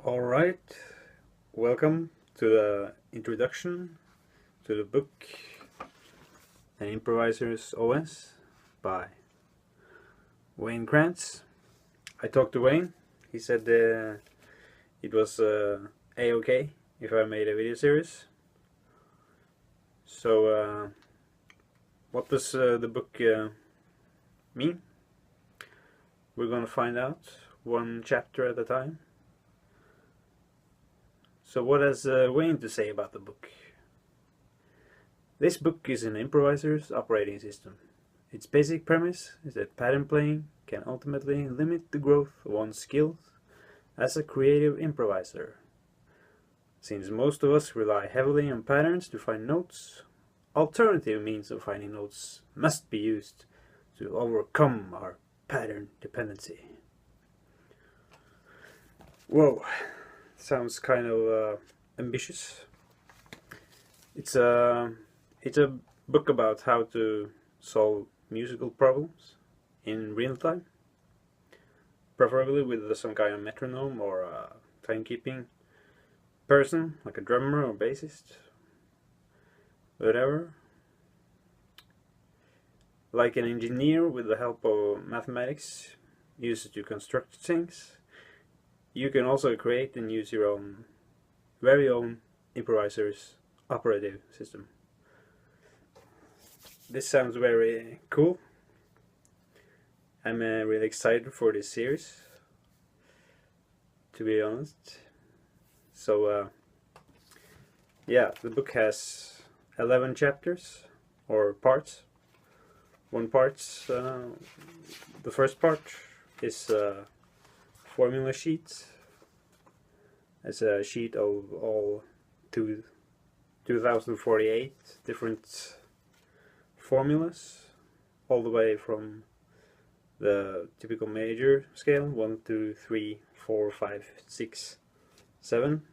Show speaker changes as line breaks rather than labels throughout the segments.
Alright, welcome to the introduction to the book An Improviser's OS by Wayne Krantz. I talked to Wayne. He said it was a-okay if I made a video series. So what does the book mean? We're gonna find out one chapter at a time. So what has Wayne to say about the book? This book is an improviser's operating system. Its basic premise is that pattern playing can ultimately limit the growth of one's skills as a creative improviser. Since most of us rely heavily on patterns to find notes, alternative means of finding notes must be used to overcome our pattern dependency. Whoa. Sounds kind of ambitious. It's a book about how to solve musical problems in real time, preferably with some kind of metronome or a timekeeping person, like a drummer or bassist, whatever. Like an engineer with the help of mathematics used to construct things. You can also create and use your very own improviser's operating system. This sounds very cool. I'm really excited for this series, to be honest. So yeah, the book has 11 chapters or parts. The first part is formula sheet. It's a sheet of all 2048 different formulas, all the way from the typical major scale 1, 2, 3, 4, 5, 6, 7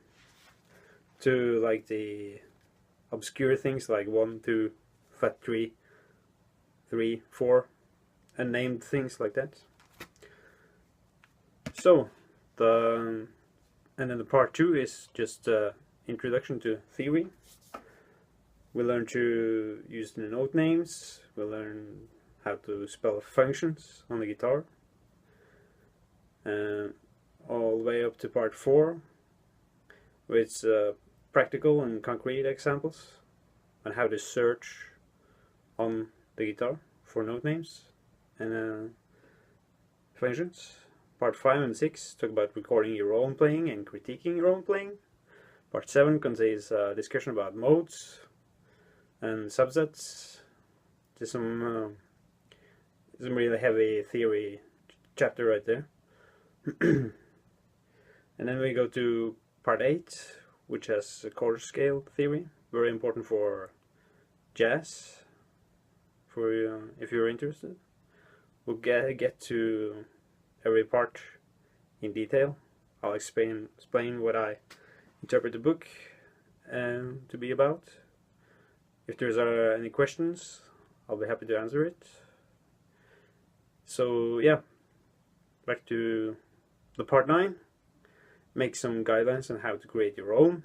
to like the obscure things like 1, 2, flat 3, 3, 4, unnamed things like that. So, and then the part 2 is just introduction to theory. We learn to use the note names. We learn how to spell functions on the guitar. All the way up to part 4, with practical and concrete examples on how to search on the guitar for note names and functions. Part 5 and 6 talk about recording your own playing and critiquing your own playing. Part 7 contains a discussion about modes and subsets. There's some really heavy theory chapter right there. And then we go to part 8, which has a chord scale theory, very important for jazz, for if you're interested. We'll get to every part in detail. I'll explain what I interpret the book to be about. If there's any questions, I'll be happy to answer it. So yeah, back to the part 9. Make some guidelines on how to create your own,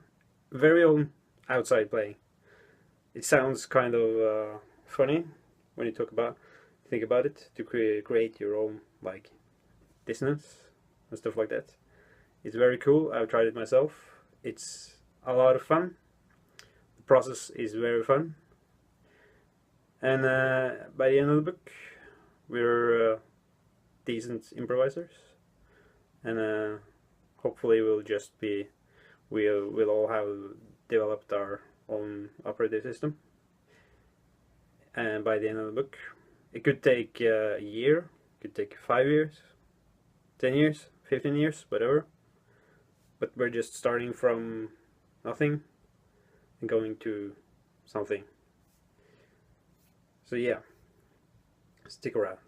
very own outside playing. It sounds kind of funny when you think about it, to create your own like dissonance and stuff like that. It's very cool. I've tried it myself. It's a lot of fun. The process is very fun. And by the end of the book, we're decent improvisers. And hopefully we'll all have developed our own operating system. And by the end of the book, it could take a year, it could take 5 years, 10 years, 15 years, whatever. But we're just starting from nothing and going to something. So yeah, stick around.